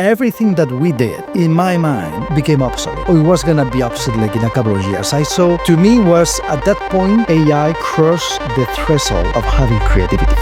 everything that we did, in my mind, became obsolete. Or it was going to be obsolete like in a couple of years. I saw, to me, was at that point, AI crossed the threshold of having creativity.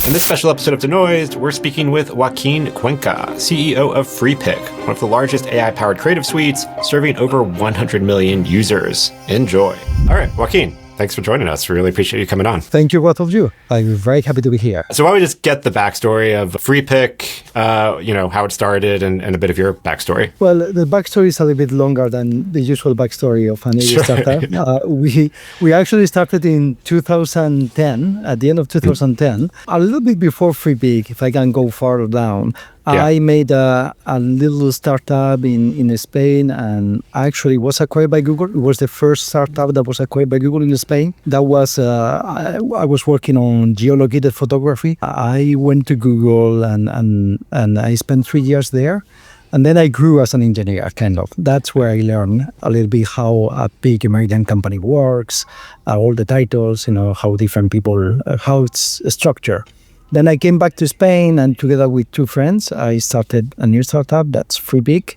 In this special episode of Denoised, we're speaking with Joaquin Cuenca, CEO of Freepik, one of the largest AI-powered creative suites, serving over 100 million users. Enjoy. All right, Joaquin, thanks for joining us. We really appreciate you coming on. Thank you, both of you. I'm very happy to be here. So why don't we just get the backstory of Freepik, how it started and a bit of your backstory. Well, the backstory is a little bit longer than the usual backstory of an AI startup. We actually started in 2010, at the end of 2010, a little bit before Freepik, if I can go further down. Yeah. I made a little startup in Spain, and actually was acquired by Google. It was the first startup that was acquired by Google in Spain. That was, I was working on geolocated photography. I went to Google and I spent 3 years there. And then I grew as an engineer, kind of. That's where I learned a little bit how a big American company works, all the titles, how different people, how it's structured. Then I came back to Spain, and together with two friends, I started a new startup, that's Freepik.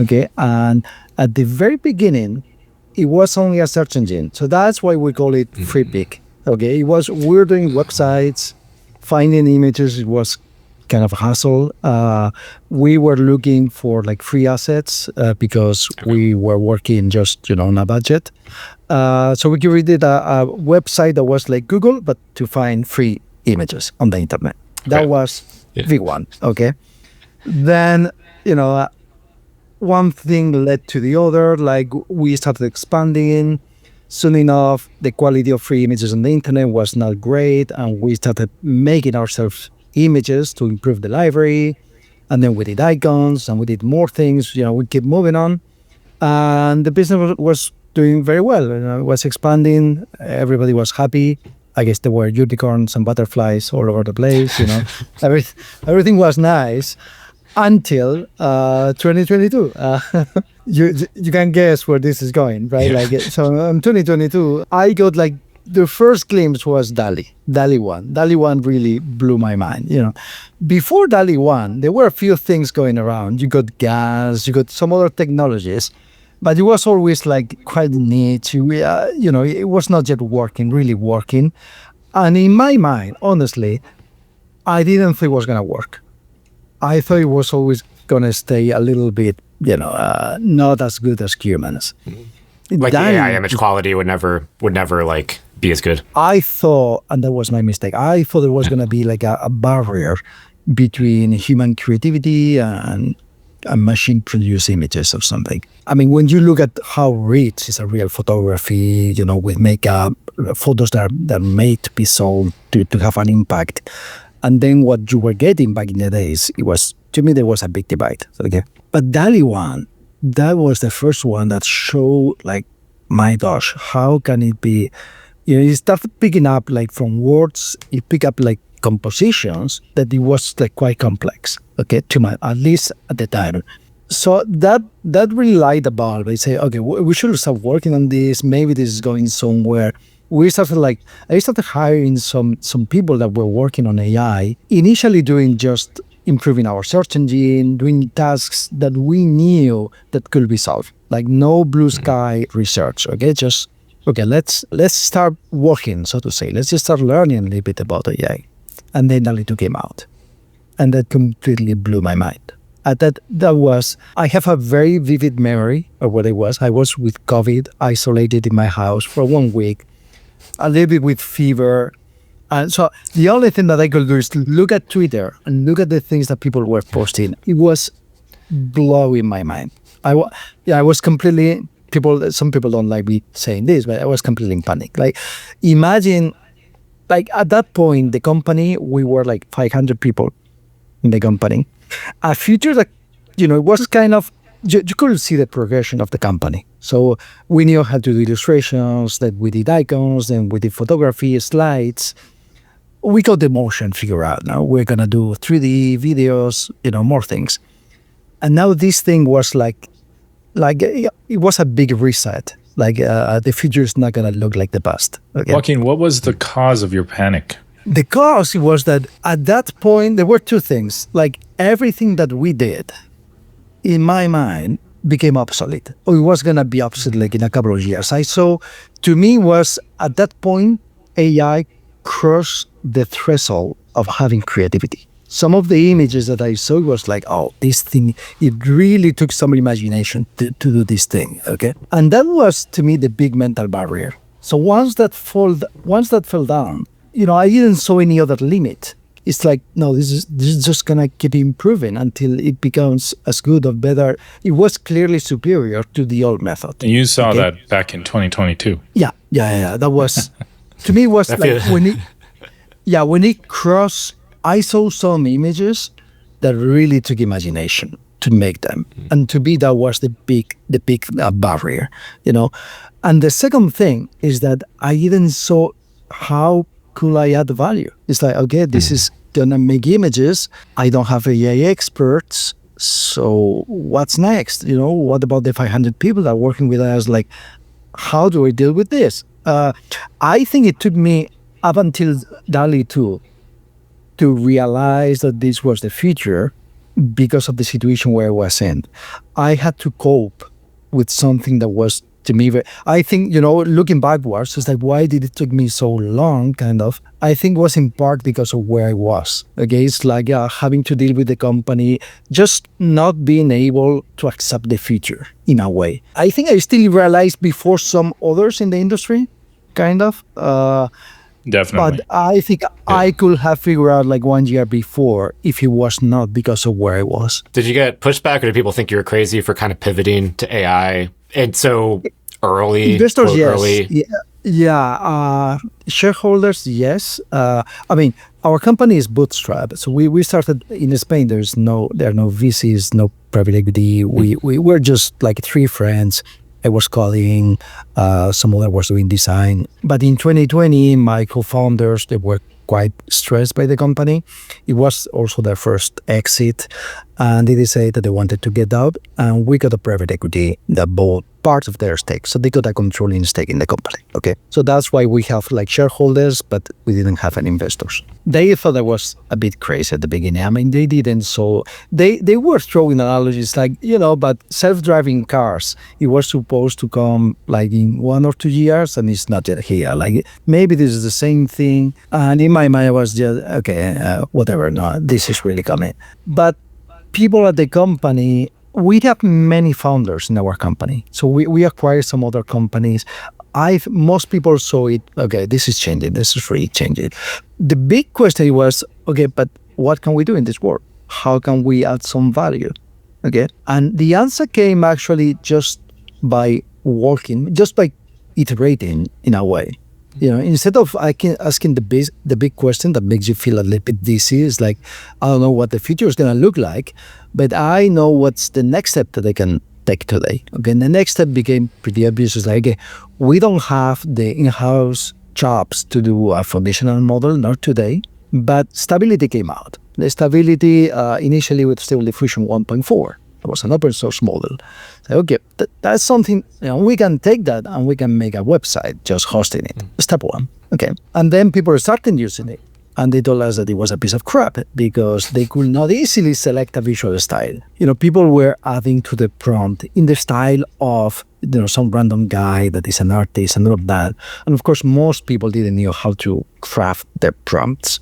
Okay, and at the very beginning, it was only a search engine. So that's why we call it Freepik. Okay, we were doing websites, finding images, it was kind of a hassle. We were looking for like free assets because we were working just, on a budget. So we created a website that was like Google, but to find free images on the internet. That was V1, okay? Then, one thing led to the other, like we started expanding. Soon enough, the quality of free images on the internet was not great, and we started making ourselves images to improve the library. And then we did icons, and we did more things, we keep moving on. And the business was doing very well, it was expanding, everybody was happy. I guess there were unicorns and butterflies all over the place, everything was nice until 2022. You can guess where this is going, right? Yeah. So in 2022, I got the first glimpse was DALL-E 1. DALL-E 1 really blew my mind, Before DALL-E 1, there were a few things going around. You got gas, you got some other technologies, but it was always quite niche. It was not yet really working. And in my mind, honestly, I didn't think it was going to work. I thought it was always going to stay a little bit, not as good as humans. Like the AI image quality would never be as good. I thought, and that was my mistake, I thought there was going to be a barrier between human creativity and machine-produced images or something. I mean, when you look at how rich is a real photography, with makeup, photos that are made to be sold to have an impact, and then what you were getting back in the days, to me, there was a big divide. Okay, but DALL-E 1, that was the first one that showed, my gosh, how can it be? You start picking up, from words, you pick up, compositions, that it was quite complex, okay, at least at the time. So that really light the bulb. I say, okay, we should start working on this. Maybe this is going somewhere. I started hiring some people that were working on AI, initially doing just improving our search engine, doing tasks that we knew that could be solved, no blue sky research, okay, let's start working, so to say. Let's just start learning a little bit about AI. And then DALL-E 2 came out. And that completely blew my mind. I have a very vivid memory of what it was. I was with COVID, isolated in my house for 1 week, a little bit with fever. And so the only thing that I could do is look at Twitter and look at the things that people were posting. It was blowing my mind. I was completely, some people don't like me saying this, but I was completely in panic. Imagine, at that point, the company, we were 500 people in the company. A future that, it was kind of, you couldn't see the progression of the company. So we knew how to do illustrations, that we did icons, then we did photography, slides. We got the motion figured out. Now we're going to do 3D videos, more things. And now this thing was it was a big reset. The future is not going to look like the past. Okay? Joaquin, what was the cause of your panic? The cause was that at that point, there were two things. Like everything that we did, in my mind, became obsolete. Or it was going to be obsolete like in a couple of years. To me, was at that point, AI crossed the threshold of having creativity. Some of the images that I saw was like, oh, this thing, it really took some imagination to do this thing, okay? And that was, to me, the big mental barrier. So once that fell down, I didn't saw any other limit. It's like, no, this is just gonna keep improving until it becomes as good or better. It was clearly superior to the old method. And you saw that back in 2022. Yeah. That was, to me, it was like when it crossed, I saw some images that really took imagination to make them. And to me, that was the big barrier, And the second thing is that I didn't saw how could I add value. It's like, okay, this is gonna make images. I don't have AI experts. So what's next? What about the 500 people that are working with us? Like, how do I deal with this? I think it took me up until DALL-E 2 to realize that this was the future because of the situation where I was in. I had to cope with something that was, to me, I think, looking backwards, it's like, why did it take me so long, kind of? I think it was in part because of where I was. Okay, it's like having to deal with the company, just not being able to accept the future in a way. I think I still realized before some others in the industry, kind of. Definitely. But I think I could have figured out like 1 year before if it was not because of where I was. Did you get pushback, or did people think you were crazy for kind of pivoting to AI? And so early, investors, yes. Early. Yeah. Shareholders, yes. Our company is bootstrapped. So we started in Spain. There are no VCs, no private equity. We were just like three friends. I was coding, some other was doing design. But in 2020, my co-founders, they were quite stressed by the company. It was also their first exit, and they decided that they wanted to get out, and we got a private equity that bought part of their stake. So they got a controlling stake in the company, okay? So that's why we have like shareholders, but we didn't have any investors. They thought I was a bit crazy at the beginning. They didn't. So they were throwing analogies like, but self-driving cars, it was supposed to come like in 1 or 2 years, and it's not yet here. Like maybe this is the same thing. And in my mind, I was just, okay, whatever. No, this is really coming. But people at the company, we have many founders in our company. So we acquired some other companies. Most people saw it, okay, this is changing. This is really changing. The big question was, okay, but what can we do in this world? How can we add some value? Okay. And the answer came actually just by working, just by iterating in a way. Instead of asking the big question that makes you feel a little bit dizzy, is like, I don't know what the future is going to look like, but I know what's the next step that I can take today. Okay, and the next step became pretty obvious. It's like, okay, we don't have the in-house chops to do a foundational model, not today, but Stability came out. The Stability initially with Stable Diffusion 1.4. It was an open source model. So, okay, that's something, we can take that and we can make a website just hosting it. Step one. Okay. And then people started using it. And they told us that it was a piece of crap because they could not easily select a visual style. People were adding to the prompt in the style of, some random guy that is an artist and all of that. And of course, most people didn't know how to craft their prompts.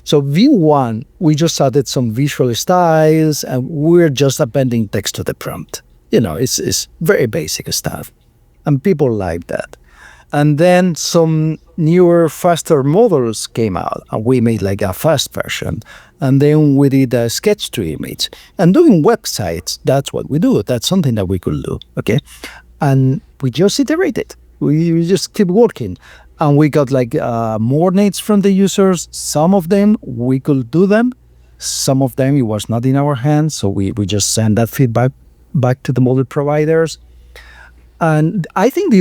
So V1, we just added some visual styles and we're just appending text to the prompt. It's very basic stuff. And people like that. And then some newer, faster models came out and we made like a fast version. And then we did a sketch to image. And doing websites, that's what we do. That's something that we could do, okay? And we just iterated. We just keep working. And we got like more needs from the users. Some of them, we could do them. Some of them, it was not in our hands. So we just send that feedback back to the model providers. And I think the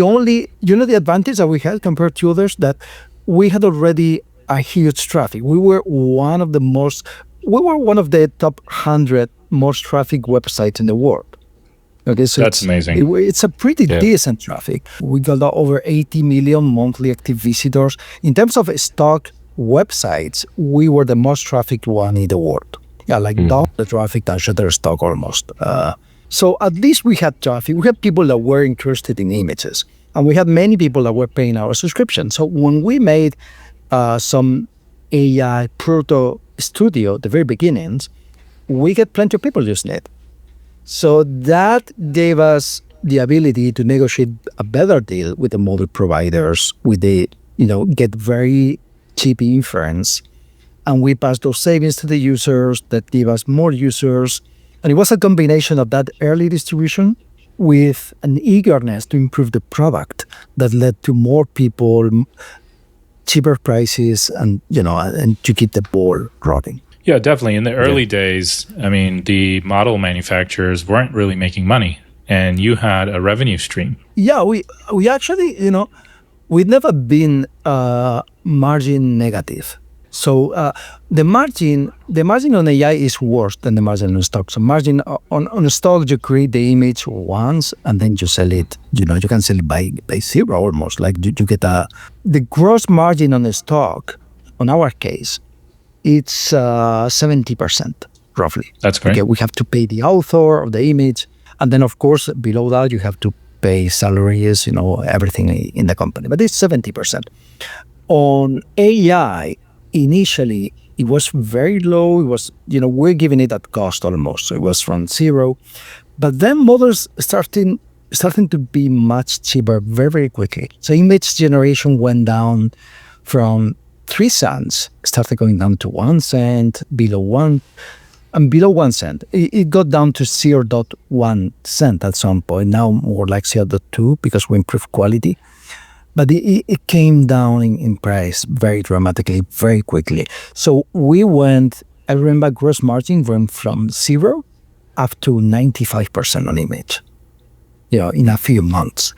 advantage that we had compared to others, that we had already a huge traffic. We were one of the top 100 most traffic websites in the world. Okay, so that's amazing. It's a pretty decent traffic. We got over 80 million monthly active visitors. In terms of stock websites, we were the most trafficked one in the world. Yeah, like double the traffic than Shutterstock almost. So at least we had traffic. We had people that were interested in images. And we had many people that were paying our subscription. So when we made some AI proto studio at the very beginnings, we get plenty of people using it. So that gave us the ability to negotiate a better deal with the model providers, with the, get very cheap inference. And we pass those savings to the users that give us more users. And it was a combination of that early distribution with an eagerness to improve the product that led to more people, cheaper prices, and to keep the ball rolling. Yeah, definitely. In the early days, I mean, the model manufacturers weren't really making money, and you had a revenue stream. Yeah, we actually, we've never been margin negative. So the margin on AI is worse than the margin on stock. So margin on stock, you create the image once and then you sell it. You can sell it by zero almost. Like you get the gross margin on the stock. On our case, it's 70% roughly. That's great. Okay, we have to pay the author of the image, and then of course below that you have to pay salaries. Everything in the company. But it's 70%. On AI. Initially, it was very low. It was, we're giving it at cost almost. So it was from zero. But then models starting to be much cheaper very, very quickly. So image generation went down from 3 cents, started going down to 1 cent, below 1 cent. It got down to 0.1 cent at some point, now more like 0.2 because we improved quality. But it came down in price very dramatically, very quickly. So we went, I remember gross margin went from 0 up to 95% on image, in a few months.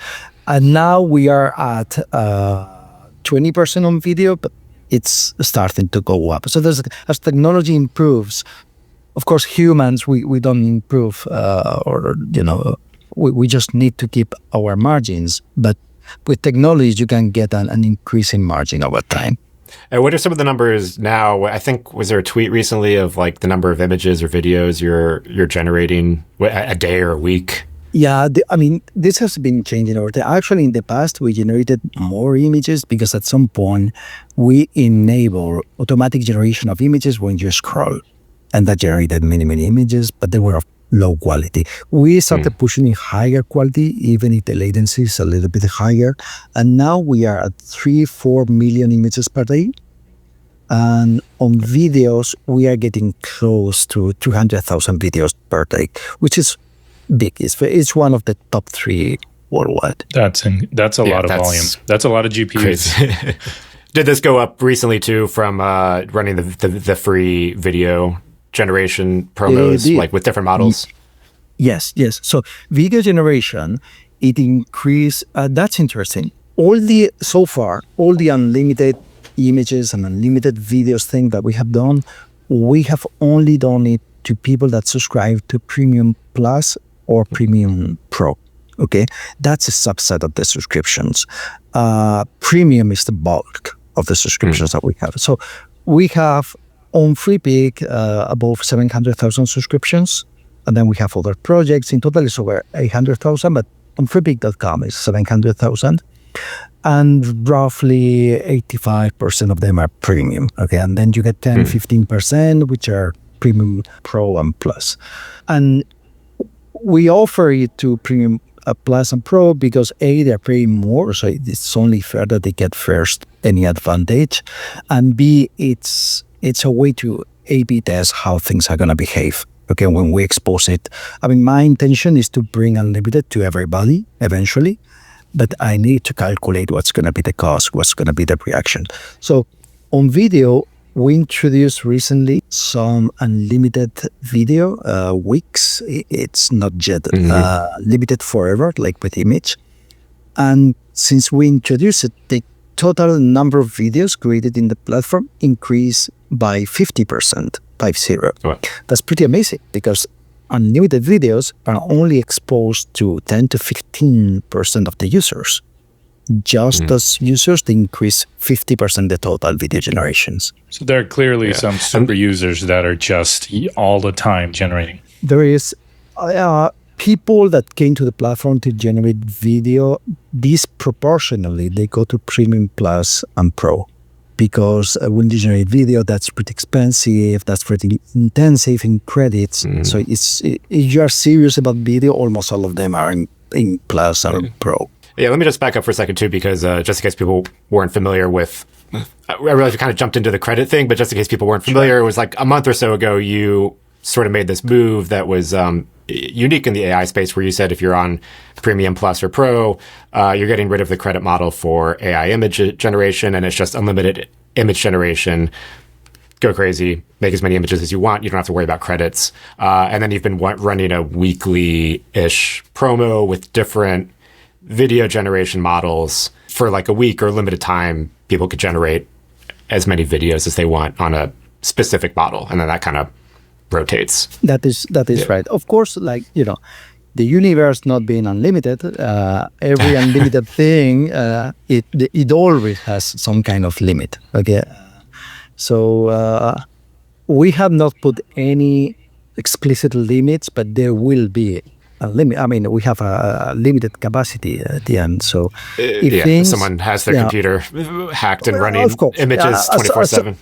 And now we are at 20% on video, but it's starting to go up. So as technology improves, of course, humans, we don't improve, we just need to keep our margins. But with technology, you can get an increase in margin over time. And what are some of the numbers now? I think, was there a tweet recently of like the number of images or videos you're generating a day or a week? Yeah, this has been changing over time. Actually, in the past, we generated more images because at some point, we enable automatic generation of images when you scroll. And that generated many, many images, but they were of low quality. We started pushing in higher quality, even if the latency is a little bit higher. And now we are at 3-4 million images per day. And on videos, we are getting close to 200,000 videos per day, which is big. It's one of the top 3 worldwide. That's a lot of volume. That's a lot of GPUs. Did this go up recently too from running the free video generation promos, like with different models? Yes. So video generation, it increased. That's interesting. All the unlimited images and unlimited videos thing that we have done, we have only done it to people that subscribe to Premium Plus or Premium Pro. Okay, that's a subset of the subscriptions. Premium is the bulk of the subscriptions that we have. So we have on Freepik, above 700,000 subscriptions. And then we have other projects. In total, it's over 800,000, but on Freepik.com is 700,000. And roughly 85% of them are premium. Okay, and then you get 15%, which are Premium Pro and Plus. And we offer it to Premium Plus and Pro because A, they're paying more, so it's only fair that they get first any advantage. And B, it's a way to A/B test how things are going to behave. Okay, when we expose it. My intention is to bring unlimited to everybody eventually, but I need to calculate what's going to be the cost, what's going to be the reaction. So on video, we introduced recently some unlimited video weeks. It's not yet limited forever, like with image. And since we introduced it, the total number of videos created in the platform increased by 50%, 50. Wow. That's pretty amazing because unlimited videos are only exposed to 10 to 15% of the users. just those users, they increase 50% the total video generations. So there are clearly some super users that are just all the time generating. There is people that came to the platform to generate video, disproportionately, they go to Premium Plus and Pro. Because when you generate video, that's pretty expensive, that's pretty intensive in credits. So if you are serious about video, almost all of them are in Plus or Pro. Yeah, let me just back up for a second too, because just in case people weren't familiar with, I realize we kind of jumped into the credit thing, but just in case people weren't familiar, it was like a month or so ago, you sort of made this move that was unique in the AI space, where you said if you're on Premium Plus or Pro, you're getting rid of the credit model for AI image generation, and it's just unlimited image generation. Go crazy, make as many images as you want. You don't have to worry about credits. And then you've been running a weekly-ish promo with different video generation models for like a week or a limited time. People could generate as many videos as they want on a specific model, and then that kind of rotates. That is right. Of course, like, the universe not being unlimited, every unlimited thing, it always has some kind of limit. Okay, so we have not put any explicit limits, but there will be a limit. I mean, we have a limited capacity at the end. So if someone has their computer hacked and running images 24/7.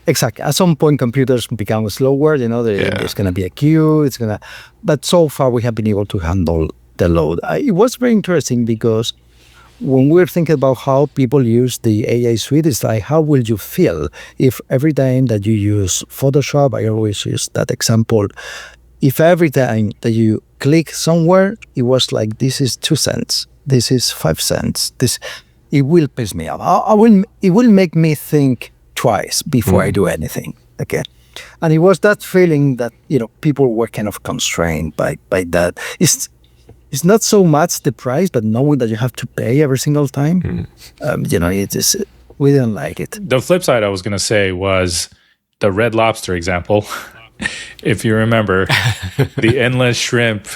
Exactly. At some point, computers become slower. There's going to be a queue. But so far, we have been able to handle the load. It was very interesting because when we're thinking about how people use the AI suite, it's like, how will you feel if every time that you use Photoshop, I always use that example, if every time that you click somewhere, it was like, this is 2 cents, this is 5 cents, it will piss me off. It will make me think twice before I do anything. Okay. And it was that feeling that, people were kind of constrained by that. It's not so much the price, but knowing that you have to pay every single time. We didn't like it. The flip side I was going to say was the Red Lobster example. If you remember, the endless shrimp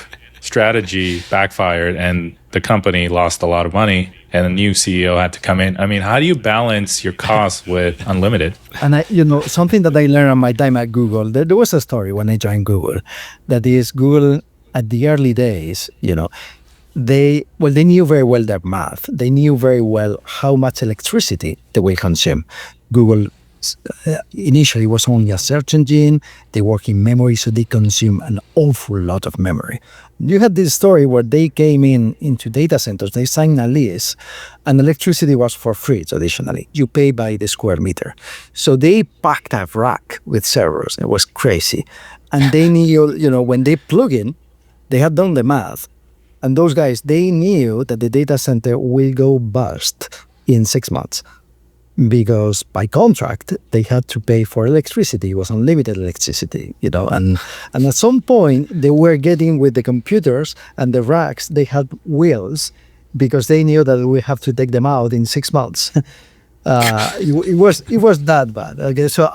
strategy backfired and the company lost a lot of money and a new CEO had to come in. I mean, how do you balance your costs with unlimited? And something that I learned on my time at Google, there was a story when I joined Google, that is Google at the early days, they knew very well their math. They knew very well how much electricity they will consume. Google initially was only a search engine. They work in memory, so they consume an awful lot of memory. You had this story where they came into data centers, they signed a lease, and electricity was for free traditionally. You pay by the square meter. So they packed a rack with servers. It was crazy. And they knew, when they plug in, they had done the math. And those guys, they knew that the data center will go bust in 6 months. Because by contract, they had to pay for electricity. It was unlimited electricity, and at some point they were getting with the computers and the racks, they had wheels because they knew that we have to take them out in 6 months. It was that bad. Okay, so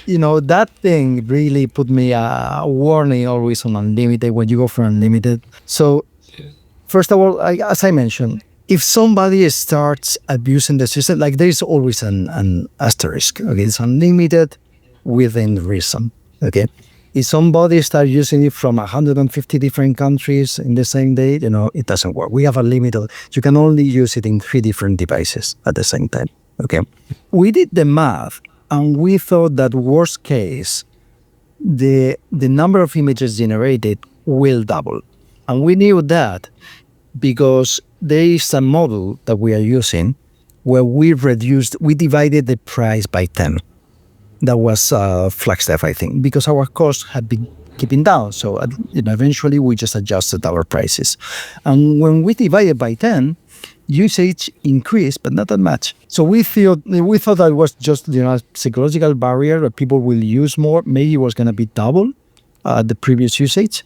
that thing really put me a warning always on unlimited when you go for unlimited. So first of all, as I mentioned, if somebody starts abusing the system, like there's always an asterisk. Okay, it's unlimited within reason. Okay, if somebody starts using it from 150 different countries in the same day, it doesn't work. We have a limit. You can only use it in 3 different devices at the same time. Okay, we did the math, and we thought that worst case, the number of images generated will double, and we knew that because there is a model that we are using where we divided the price by 10. That was Flagstaff, I think, because our costs had been keeping down. So eventually we just adjusted our prices. And when we divided by 10, usage increased, but not that much. So we thought that was just a psychological barrier that people will use more. Maybe it was going to be double the previous usage.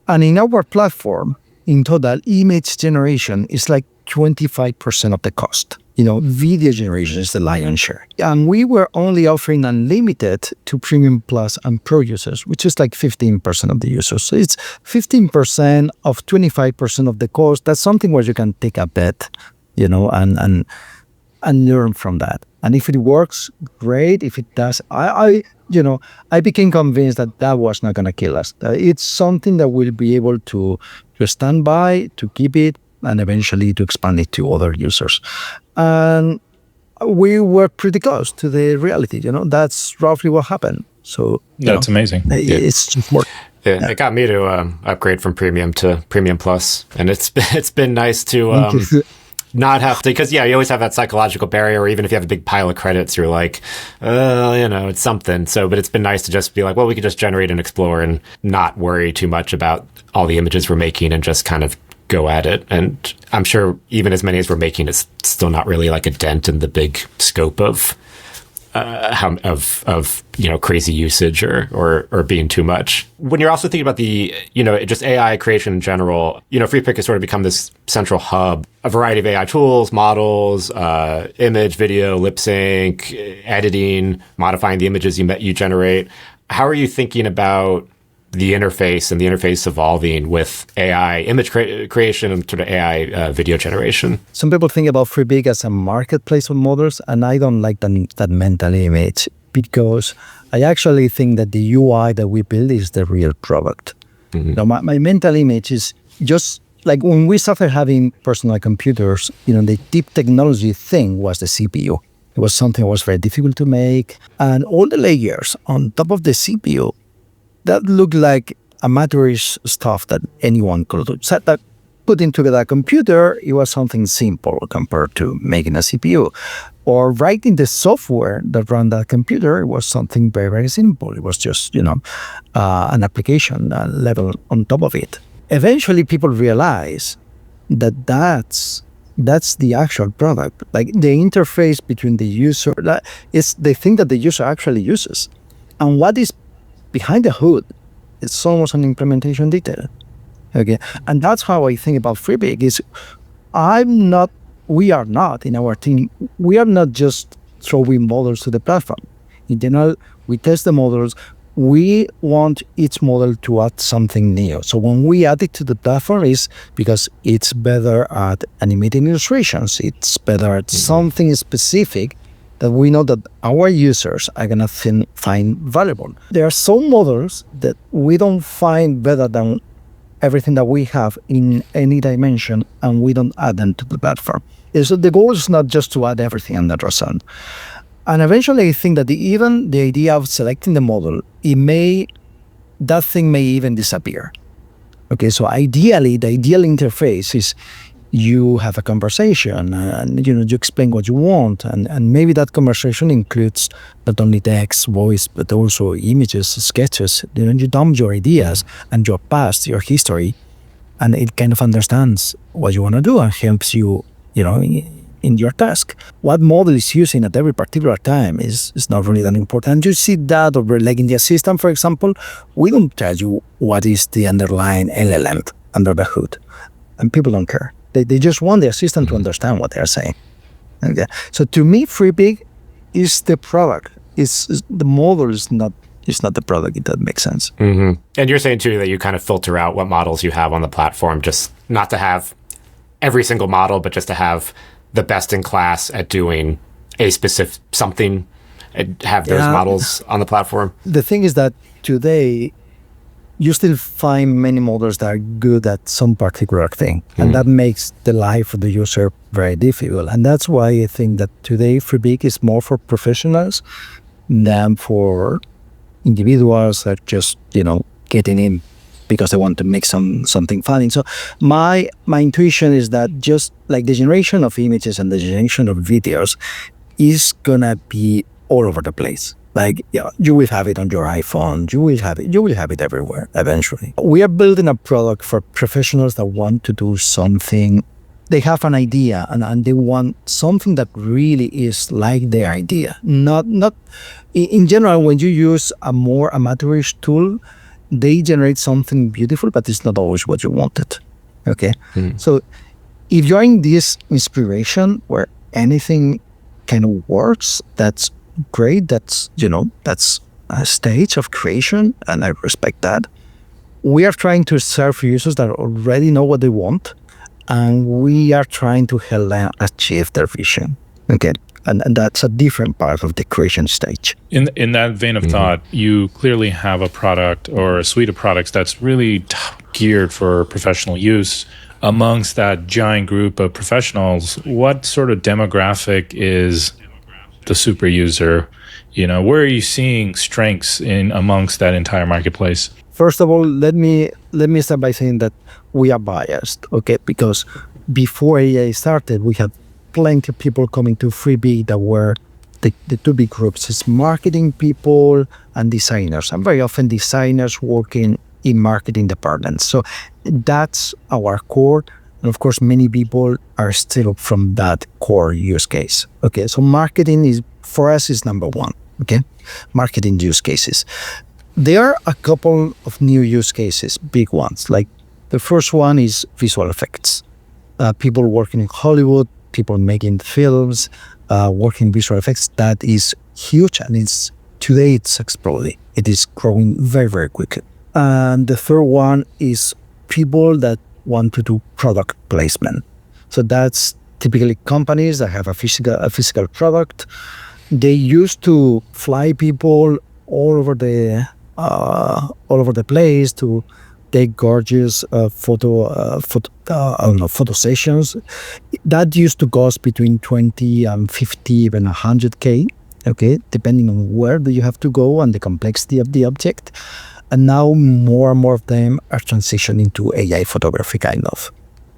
And in our platform, in total, image generation is like 25% of the cost. Video generation is the lion's share. And we were only offering unlimited to Premium Plus and Pro users, which is like 15% of the users. So it's 15% of 25% of the cost. That's something where you can take a bet, and learn from that. And if it works, great. If it does, I became convinced that was not going to kill us. It's something that we'll be able to stand by, to keep it, and eventually to expand it to other users. And we were pretty close to the reality. That's roughly what happened. So that's amazing. It's just more. Yeah, it got me to upgrade from Premium to Premium Plus, and it's been nice to not have to, because you always have that psychological barrier, or even if you have a big pile of credits, you're like, it's something. So, but it's been nice to just be like, well, we could just generate and explore and not worry too much about all the images we're making and just kind of go at it. And I'm sure even as many as we're making is still not really like a dent in the big scope of crazy usage or being too much. When you're also thinking about the, just AI creation in general, Freepik has sort of become this central hub, a variety of AI tools, models, image, video, lip sync, editing, modifying the images you generate. How are you thinking about the interface and the interface evolving with AI image creation and sort of AI video generation? Some people think about Freepik as a marketplace of models, and I don't like that mental image, because I actually think that the UI that we build is the real product. Mm-hmm. Now, my mental image is just like when we started having personal computers, the deep technology thing was the CPU. It was something that was very difficult to make, and all the layers on top of the CPU, that looked like amateurish stuff that anyone could do. So that put into that computer, it was something simple compared to making a CPU. Or writing the software that ran that computer, it was something very, very simple. It was just, an application level on top of it. Eventually, people realize that that's the actual product. Like the interface between the user, that is the thing that the user actually uses. And what is behind the hood, it's almost an implementation detail. Okay, and that's how I think about Freepik. We are not in our team. We are not just throwing models to the platform. In general, we test the models. We want each model to add something new. So when we add it to the platform, is because it's better at animating illustrations. It's better at something specific that we know that our users are going to find valuable. There are some models that we don't find better than everything that we have in any dimension, and we don't add them to the platform. So the goal is not just to add everything under the sun. And eventually I think that even the idea of selecting the model, that thing may even disappear. Okay, so ideally, the ideal interface is you have a conversation and you explain what you want, and maybe that conversation includes not only text, voice, but also images, sketches. You dump your ideas and your past, your history, and it kind of understands what you want to do and helps you, in your task. What model is using at every particular time is not really that important. You see that over, like in the assistant, for example, we don't tell you what is the underlying LLM under the hood, and people don't care. They just want the assistant to understand what they're saying. Okay. So to me, Freepik is the product. The model is not the product, if that makes sense. Mm-hmm. And you're saying too that you kind of filter out what models you have on the platform, just not to have every single model, but just to have the best in class at doing a specific something and have those models on the platform. The thing is that today, you still find many models that are good at some particular thing. And that makes the life of the user very difficult. And that's why I think that today Freepik is more for professionals than for individuals that just, getting in because they want to make something funny. So my intuition is that just like the generation of images and the generation of videos is gonna be all over the place. Like, you will have it on your iPhone. You will have it everywhere eventually. We are building a product for professionals that want to do something. They have an idea and they want something that really is like their idea. Not in general, when you use a more amateurish tool, they generate something beautiful, but it's not always what you wanted. Okay. So if you're in this inspiration where anything kind of works, that's great. That's a stage of creation, and I respect that. We are trying to serve users that already know what they want, and we are trying to help them achieve their vision. Okay. And that's a different part of the creation stage. In that vein of thought, you clearly have a product or a suite of products that's really geared for professional use. Amongst that giant group of professionals, what sort of demographic is the super user? Where are you seeing strengths in amongst that entire marketplace? First of all, let me start by saying that we are biased, okay? Because before AI started, we had plenty of people coming to Freepik that were the two big groups. It's marketing people and designers, and very often designers working in marketing departments. So that's our core. And of course, many people are still from that core use case. Okay, so marketing is, for us, is number one. Okay, marketing use cases. There are a couple of new use cases, big ones. Like the first one is visual effects. People working in Hollywood, people making films, working visual effects. That is huge, and today it's exploding. It is growing very, very quickly. And the third one is people that want to do product placement. So that's typically companies that have a physical product. They used to fly people all over the place to take gorgeous photo sessions. That used to cost between 20 and 50, even 100K. Okay, depending on where do you have to go and the complexity of the object. And now more and more of them are transitioning to AI photography, kind of.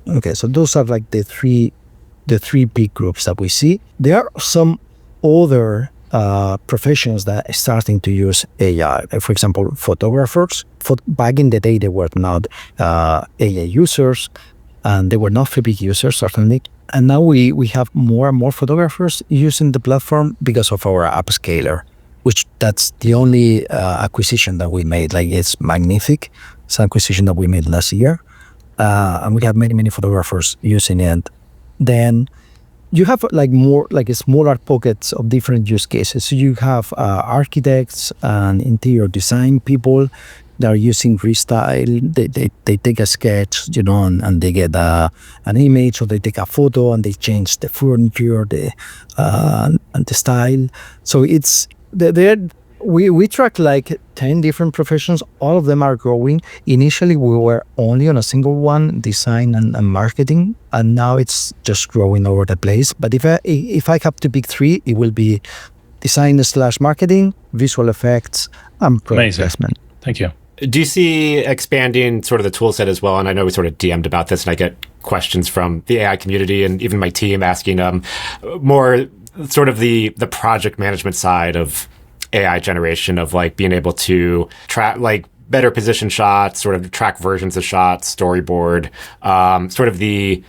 Okay, so those are like the three big groups that we see. There are some other professions that are starting to use AI. Like, for example, photographers. Back in the day, they were not AI users, and they were not Freepik users, certainly. And now we have more and more photographers using the platform because of our app scaler, which that's the only acquisition that we made. Like, it's magnific. It's an acquisition that we made last year. And we have many photographers using it. Then you have more smaller pockets of different use cases. So you have architects and interior design people that are using Restyle. They take a sketch, and they get an image, or they take a photo and they change the furniture, and the style. So it's we track like 10 different professions. All of them are growing. Initially, we were only on a single one, design and marketing, and now it's just growing over the place. But if I have to pick three, it will be design/marketing, visual effects, and product placement. Thank you. Do you see expanding sort of the tool set as well? And I know we sort of DM'd about this, and I get questions from the AI community and even my team asking more sort of the project management side of AI generation, of like being able to track like better position shots, sort of track versions of shots, storyboard, sort of the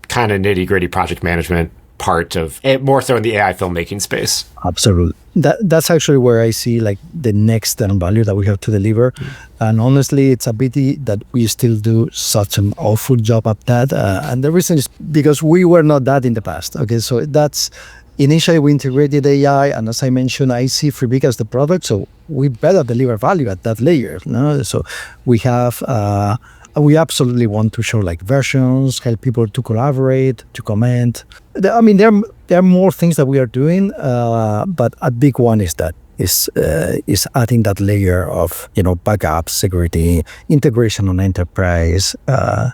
kind of nitty-gritty project management part of it, more so in the AI filmmaking space. Absolutely. That's actually where I see like the next value that we have to deliver. And honestly, it's a pity that we still do such an awful job at that. And the reason is because we were not that in the past. Okay, so that's initially we integrated AI, and as I mentioned, I see Freepik as the product, so we better deliver value at that layer. No? So we have we absolutely want to show like versions, help people to collaborate, to comment. I mean, there are more things that we are doing, but a big one is adding that layer of backup, security, integration on enterprise,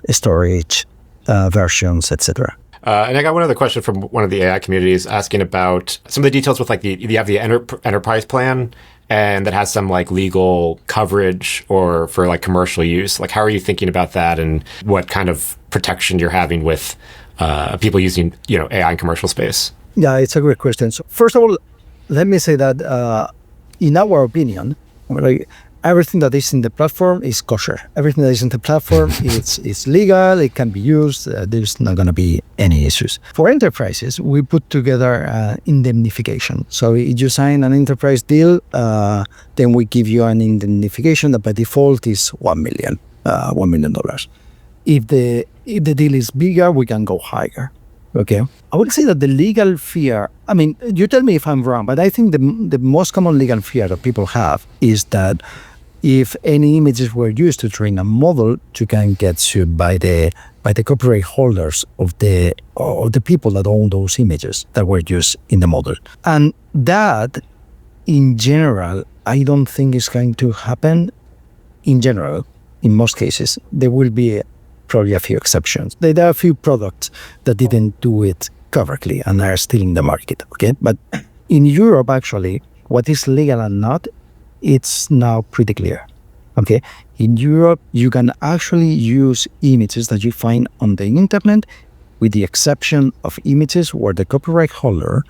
storage, versions, etc. And I got one other question from one of the AI communities asking about some of the details with like you have the enterprise plan, and that has some like legal coverage or for like commercial use. Like, how are you thinking about that, and what kind of protection you're having with people using AI in commercial space? Yeah, it's a great question. So first of all, let me say that in our opinion, everything that is in the platform is kosher. Everything that is in the platform is legal. It can be used. There's not going to be any issues. For enterprises, we put together indemnification. So if you sign an enterprise deal, then we give you an indemnification that by default is $1 million. If the deal is bigger, we can go higher. Okay. I would say that the legal fear, I mean, you tell me if I'm wrong, but I think the most common legal fear that people have is that if any images were used to train a model, you can get sued by the copyright holders of the people that own those images that were used in the model. And that, in general, I don't think is going to happen. In general, in most cases, there will be probably a few exceptions. There are a few products that didn't do it covertly and are still in the market. Okay, but in Europe, actually, what is legal and not, it's now pretty clear. Okay, in Europe, you can actually use images that you find on the internet, with the exception of images where the copyright holder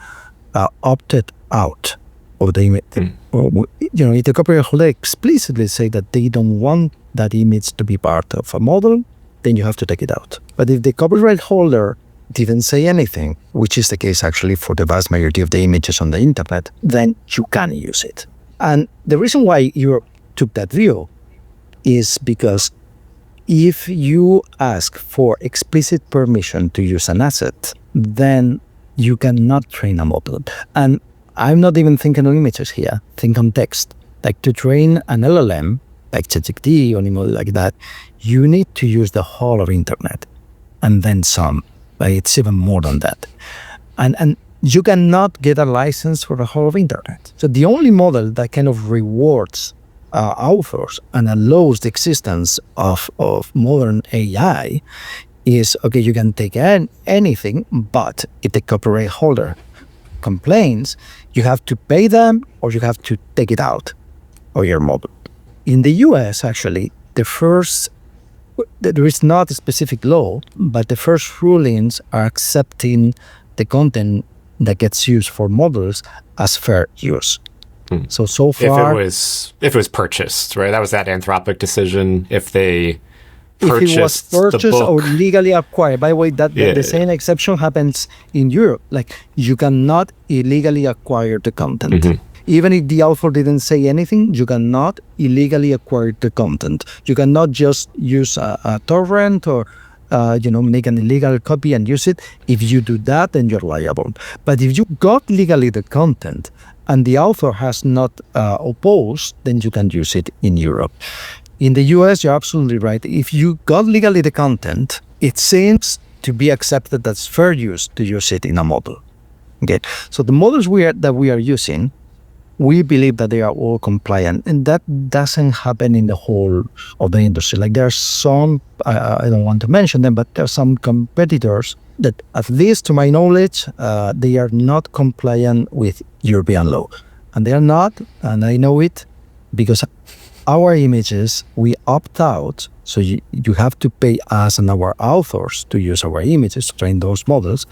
opted out of the image. If the copyright holder explicitly say that they don't want that image to be part of a model, then you have to take it out. But if the copyright holder didn't say anything, which is the case actually for the vast majority of the images on the internet, then you can use it. And the reason why Europe took that view is because if you ask for explicit permission to use an asset, then you cannot train a model. And I'm not even thinking on images here. Think on text. Like to train an LLM, like ChatGPT or any model like that, you need to use the whole of internet and then some. Like it's even more than that. And you cannot get a license for the whole of internet. So the only model that kind of rewards authors and allows the existence of modern AI is, okay, you can take anything, but if the copyright holder complains, you have to pay them or you have to take it out of your model. In the US, actually, there is not a specific law, but the first rulings are accepting the content that gets used for models as fair use. So far, if it was purchased, right? That was that Anthropic decision. If they purchased, if it was purchased the book, or legally acquired. By the way, the same exception happens in Europe. Like you cannot illegally acquire the content. Even if the author didn't say anything, you cannot illegally acquire the content. You cannot just use a torrent or make an illegal copy and use it. If you do that, then you're liable. But if you got legally the content and the author has not opposed, then you can use it in Europe. In the US, you're absolutely right. If you got legally the content, it seems to be accepted as fair use to use it in a model. Okay, so the models that we are using, we believe that they are all compliant, and that doesn't happen in the whole of the industry. Like there are some, I don't want to mention them, but there are some competitors that, at least to my knowledge, they are not compliant with European law. And they are not, and I know it, because our images, we opt out, so you have to pay us and our authors to use our images to train those models,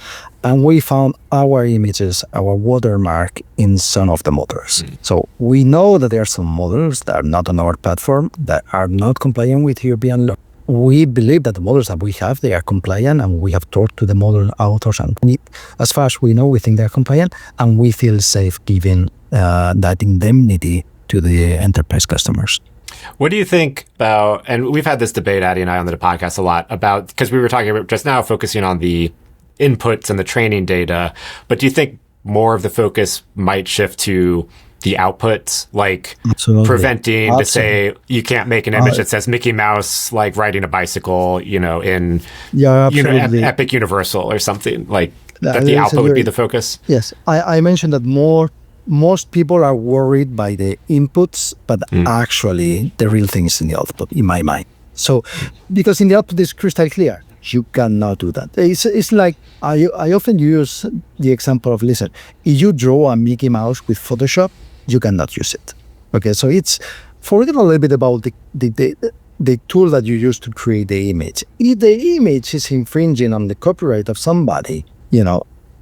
and we found our images, our watermark in some of the models. So we know that there are some models that are not on our platform that are not compliant with European law. We believe that the models that we have, they are compliant, and we have talked to the model authors, and as far as we know, we think they are compliant, and we feel safe giving that indemnity to the enterprise customers. What do you think about, and we've had this debate, Addy and I, on the podcast a lot about, because we were talking about just now focusing on the inputs and the training data, but do you think more of the focus might shift to the outputs, like preventing to say you can't make an image that says Mickey Mouse like riding a bicycle, in Epic Universal or something, like that the output would be the focus? Yes, I mentioned that most people are worried by the inputs, but actually the real thing is in the output, in my mind. So, because in the output is crystal clear, you cannot do that. It's like, I often use the example of, listen, if you draw a Mickey Mouse with Photoshop, you cannot use it. Okay, so forget a little bit about the tool that you use to create the image. If the image is infringing on the copyright of somebody,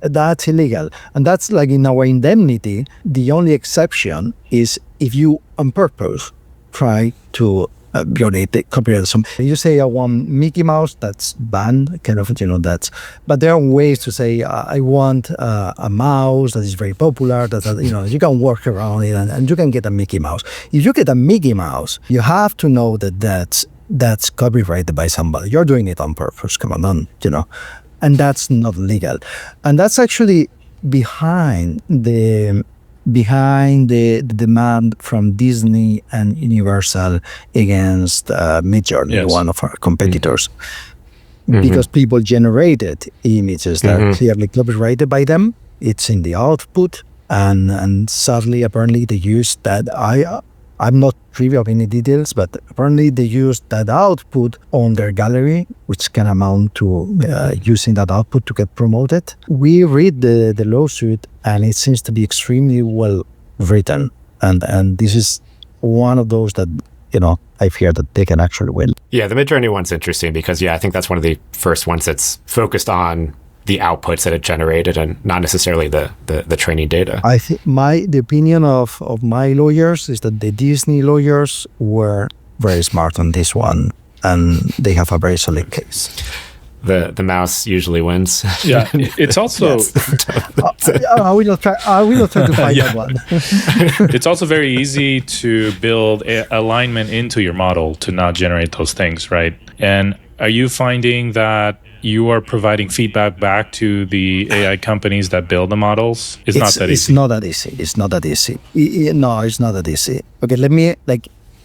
that's illegal. And that's like in our indemnity, the only exception is if you on purpose try to violate the copyright of something. You say I want Mickey Mouse, that's banned, kind of, that's, but there are ways to say I want a mouse that is very popular, that you can work around it and you can get a Mickey Mouse. If you get a Mickey Mouse, you have to know that that's copyrighted by somebody. You're doing it on purpose, come on, and that's not legal. And that's actually behind the behind the demand from Disney and Universal against Midjourney, one of our competitors. Because people generated images that are clearly copyrighted by them. It's in the output, and sadly, apparently, they used that. I'm not privy of any details, but apparently they used that output on their gallery, which can amount to using that output to get promoted. We read the lawsuit, and it seems to be extremely well written, and this is one of those that, I fear that they can actually win. Yeah, the Midjourney one's interesting because, I think that's one of the first ones that's focused on the outputs that it generated and not necessarily the training data. I think the opinion of my lawyers is that the Disney lawyers were very smart on this one, and they have a very solid case. The mouse usually wins. Yeah, it's also. I will not try to find that one. It's also very easy to build alignment into your model to not generate those things, right? And are you finding that you are providing feedback back to the AI companies that build the models? It's not that easy. It's not that easy. It's not that easy. No, it's not that easy. Okay, let me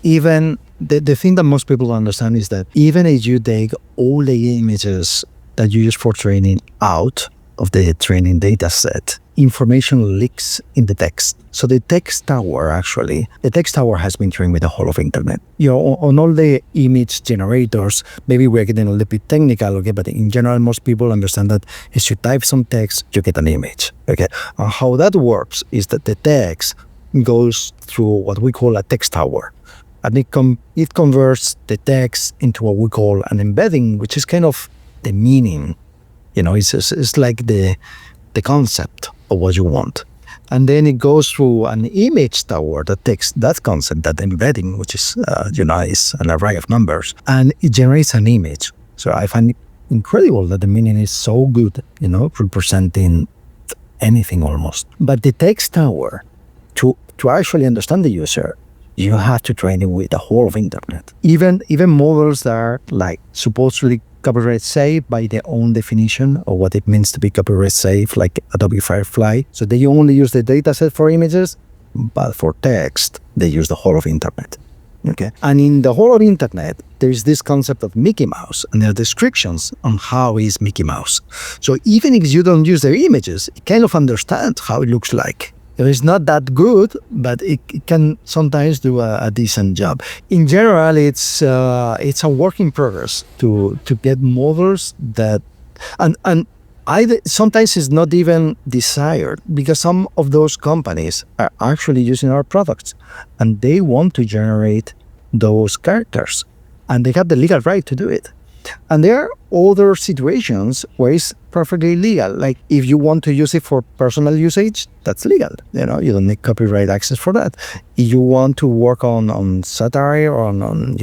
even the thing that most people understand is that even if you take all the images that you use for training out of the training data set, information leaks in the text. So the text tower has been trained with the whole of internet. On all the image generators, maybe we're getting a little bit technical, okay, but in general, most people understand that if you type some text, you get an image, okay? How that works is that the text goes through what we call a text tower. And it converts the text into what we call an embedding, which is kind of the meaning. It's like the concept of what you want. And then it goes through an image tower that takes that concept, that embedding, which is, is an array of numbers, and it generates an image. So I find it incredible that the meaning is so good, representing anything almost. But the text tower, to actually understand the user, you have to train it with the whole of internet. Even models that are supposedly copyright safe by their own definition of what it means to be copyright safe, like Adobe Firefly. So they only use the dataset for images, but for text, they use the whole of internet. Okay. And in the whole of internet, there is this concept of Mickey Mouse, and there are descriptions on how is Mickey Mouse. So even if you don't use their images, it kind of understands how it looks like. It's not that good, but it can sometimes do a decent job. In general, it's a work in progress to get models that, and sometimes it's not even desired, because some of those companies are actually using our products and they want to generate those characters and they have the legal right to do it. And there are other situations where it's perfectly legal. Like if you want to use it for personal usage, that's legal. You don't need copyright access for that. If you want to work on satire or on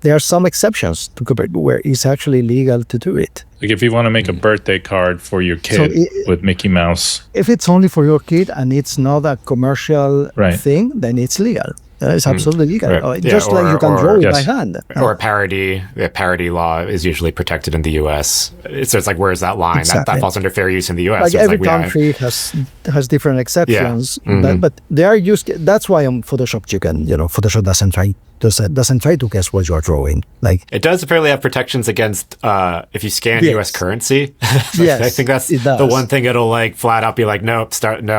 there are some exceptions to copyright where it's actually legal to do it. Like if you want to make a birthday card for your kid with Mickey Mouse. If it's only for your kid and it's not a commercial thing, then it's legal. It's absolutely legal. Right. Just like you can draw it by hand. Or parody. The parody law is usually protected in the U.S. So it's like, where's that line? Exactly. That falls under fair use in the U.S. Like so every country has different exceptions. Yeah. But they are used. That's why on Photoshop you can, Photoshop doesn't try to guess what you are drawing. Like it does apparently have protections against if you scan U.S. currency. Yes, I think that's the one thing it'll flat out be like, nope,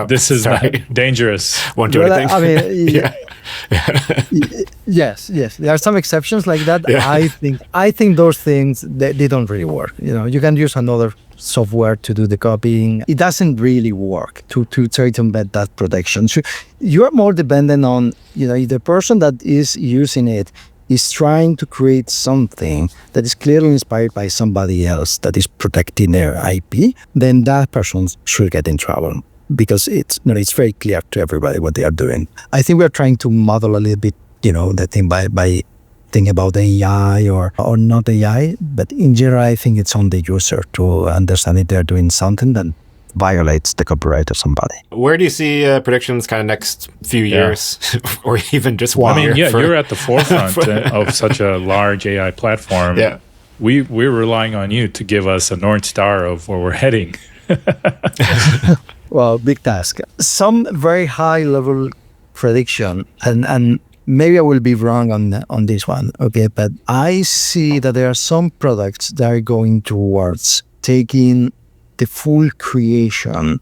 this is dangerous. Won't do anything. I mean, yes. There are some exceptions like that. Yeah. I think those things they don't really work. You can use another software to do the copying. It doesn't really work to try to embed that protection. So you are more dependent on if the person that is using it is trying to create something that is clearly inspired by somebody else that is protecting their IP, then that person should get in trouble. Because it's very clear to everybody what they are doing. I think we're trying to model a little bit, the thing by thinking about AI or not AI. But in general, I think it's on the user to understand if they're doing something that violates the copyright of somebody. Where do you see predictions kind of next few years or even just 1 year? You're at the forefront of such a large AI platform. Yeah. We're relying on you to give us a North Star of where we're heading. Well, big task. Some very high level prediction, and maybe I will be wrong on this one. Okay, but I see that there are some products that are going towards taking the full creation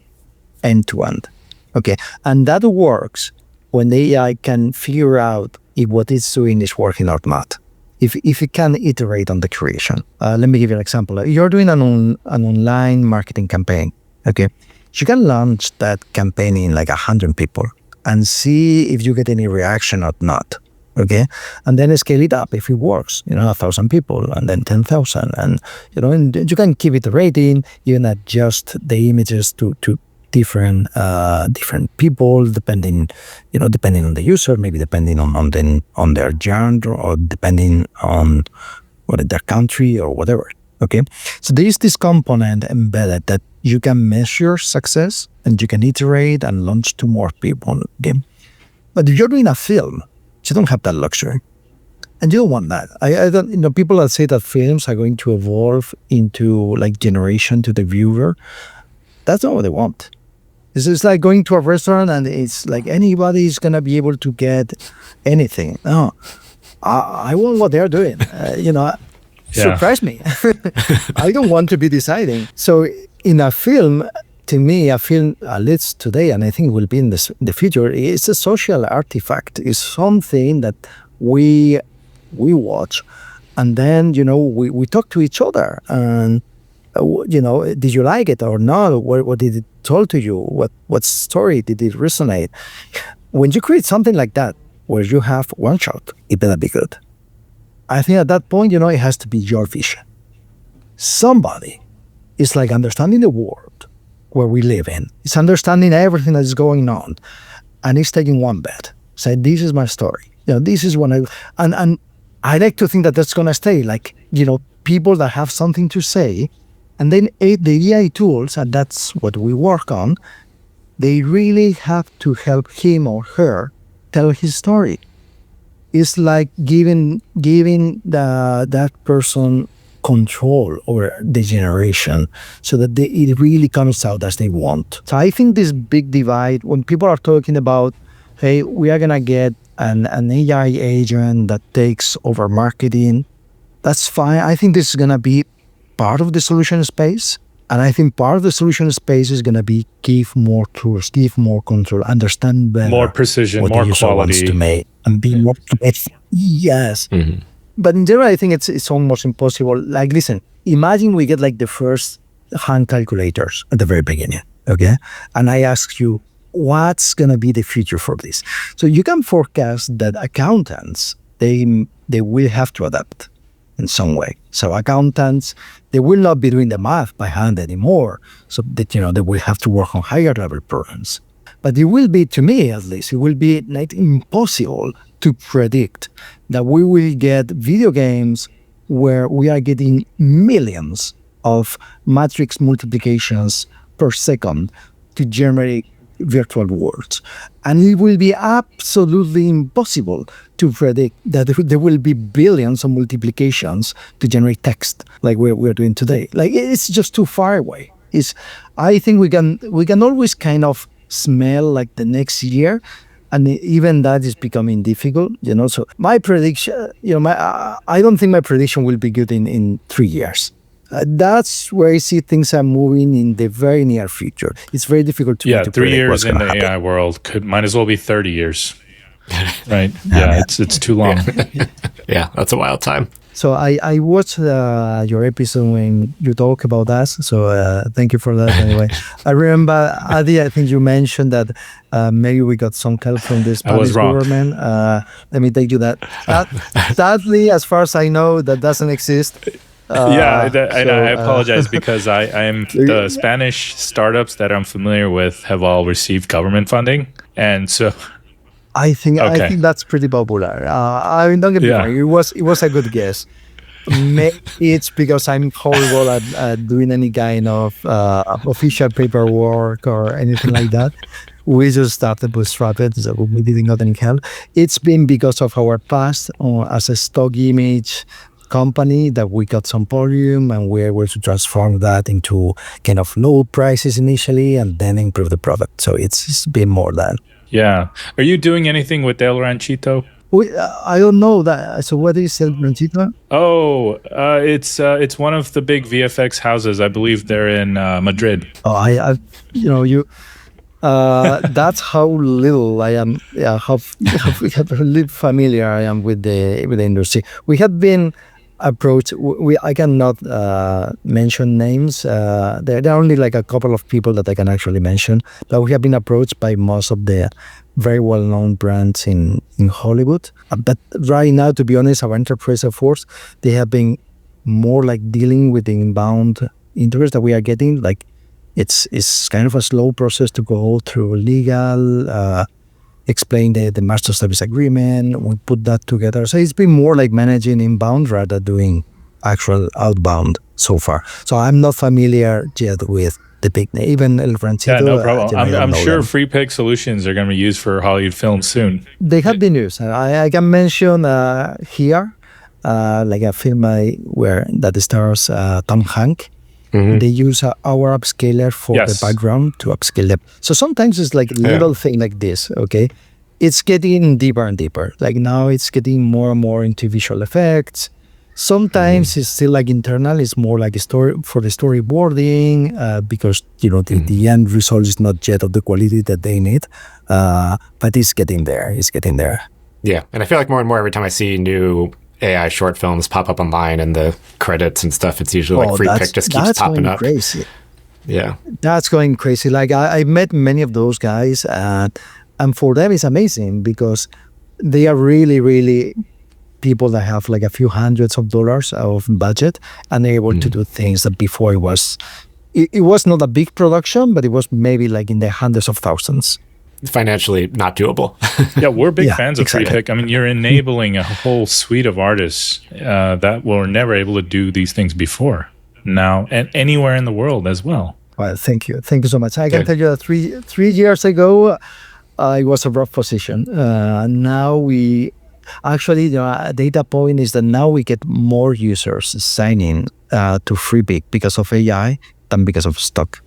end to end. Okay, and that works when the AI can figure out if what it's doing is working or not. If it can iterate on the creation. Let me give you an example. You're doing an online marketing campaign. Okay, you can launch that campaign in like 100 people and see if you get any reaction or not. Okay, and then scale it up if it works. 1,000 people, and then 10,000, and and you can keep iterating. You can adjust the images to different people depending on the user, maybe depending on their genre, or depending on their country or whatever. Okay, so there is this component embedded that you can measure success and you can iterate and launch to more people. Okay, but if you're doing a film, you don't have that luxury, and you don't want that. I don't. People that say that films are going to evolve into like generation to the viewer. That's not what they want. It's like going to a restaurant and it's like anybody's gonna be able to get anything. No, I want what they're doing. Surprise me. I don't want to be deciding. So in a film, to me, a film, at least today, and I think will be in the future, it's a social artifact. It's something that we watch, and then we talk to each other, and did you like it or not? What did it tell to you? What story did it resonate? When you create something like that, where you have one shot, it better be good. I think at that point, it has to be your vision. Somebody is like understanding the world where we live in. It's understanding everything that is going on, and it's taking one bet. Say, this is my story. This is what and I like to think that that's gonna stay. Like, people that have something to say. And then the AI tools, and that's what we work on, they really have to help him or her tell his story. It's like giving that person control over the generation so that it really comes out as they want. So I think this big divide, when people are talking about, hey, we are going to get an AI agent that takes over marketing, that's fine. I think this is going to be part of the solution space. And I think part of the solution space is going to be give more tools, give more control, understand better. More precision, what more the user quality. wants to make, and be more competitive. Yes. Mm-hmm. But in general, I think it's almost impossible. Like, listen, imagine we get like the first hand calculators at the very beginning, okay? And I ask you, what's going to be the future for this? So you can forecast that accountants, they will have to adapt in some way. So accountants, they will not be doing the math by hand anymore. So that, they will have to work on higher level programs. But it will be, to me at least, it will be like impossible to predict that we will get video games where we are getting millions of matrix multiplications per second to generate virtual worlds. And it will be absolutely impossible to predict that there will be billions of multiplications to generate text like we're doing today. Like, it's just too far away. I think we can always kind of smell like the next year, and even that is becoming difficult, So my prediction, I don't think my prediction will be good in 3 years. That's where I see things are moving in the very near future. It's very difficult to predict 3 years in the happen. AI world might as well be 30 years, right? Yeah, it's too long. Yeah, that's a wild time. So I watched your episode when you talk about us. So thank you for that. Anyway, I remember, Addy, I think you mentioned that maybe we got some help from the Spanish government. Let me take you that. Sadly, as far as I know, that doesn't exist. I apologize because I am the Spanish startups that I'm familiar with have all received government funding, and so I think that's pretty popular. I mean, don't get me wrong, it was a good guess. Maybe it's because I'm horrible at doing any kind of official paperwork or anything like that. We just started bootstrapped, so we didn't get any help. It's been because of our past as a stock image. company that we got some volume and we're able to transform that into kind of low prices initially and then improve the product. So it's been more than. Yeah. Are you doing anything with El Ranchito? I don't know that. So what is El Ranchito? Oh, it's one of the big VFX houses. I believe they're in Madrid. Oh, that's how little I am. Yeah, how little familiar I am with the industry. We have been approached. I cannot mention names. There are only like a couple of people that I can actually mention. But we have been approached by most of the very well-known brands in Hollywood. But right now, to be honest, our enterprise efforts, they have been more like dealing with the inbound interest that we are getting. Like it's kind of a slow process to go through legal, explain the master service agreement. We put that together. So it's been more like managing inbound rather than doing actual outbound so far. So I'm not familiar yet with the big name, even El Ranchito. Yeah, no problem. I'm sure Freepik solutions are going to be used for Hollywood films soon. They have been used. I can mention here, like a film that stars Tom Hanks. Mm-hmm. They use our upscaler for the background to upscale them. So sometimes it's like a little thing like this, okay? It's getting deeper and deeper. Like now it's getting more and more into visual effects. Sometimes it's still like internal. It's more like a story for the storyboarding because, the end result is not yet of the quality that they need. But it's getting there. It's getting there. Yeah. And I feel like more and more every time I see new AI short films pop up online and the credits and stuff, it's usually like Freepik just keeps popping up. Crazy. Yeah. That's going crazy. Like I met many of those guys and for them it's amazing because they are really, really people that have like a few hundreds of dollars of budget and they're able to do things that before it was not a big production, but it was maybe like in the hundreds of thousands. Financially not doable. Yeah, we're big fans of Freepik. I mean, you're enabling a whole suite of artists that were never able to do these things before now and anywhere in the world as well. Well, thank you. Thank you so much. I can tell you that three years ago, it was a rough position. Now we actually, a data point is that now we get more users signing to Freepik because of AI than because of stock.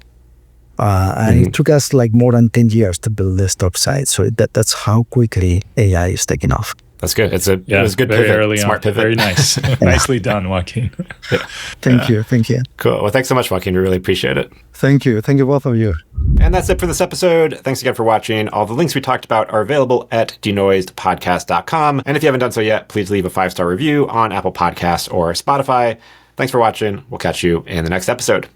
And it took us like more than 10 years to build the stock site. So that's how quickly AI is taking off. That's good. It was good very pivot. Early Smart on. pivot. Very nice. Nicely done, Joaquin. Thank you. Cool. Well, thanks so much, Joaquin. We really appreciate it. Thank you. Thank you, both of you. And that's it for this episode. Thanks again for watching. All the links we talked about are available at denoisedpodcast.com. And if you haven't done so yet, please leave a 5-star review on Apple Podcasts or Spotify. Thanks for watching. We'll catch you in the next episode.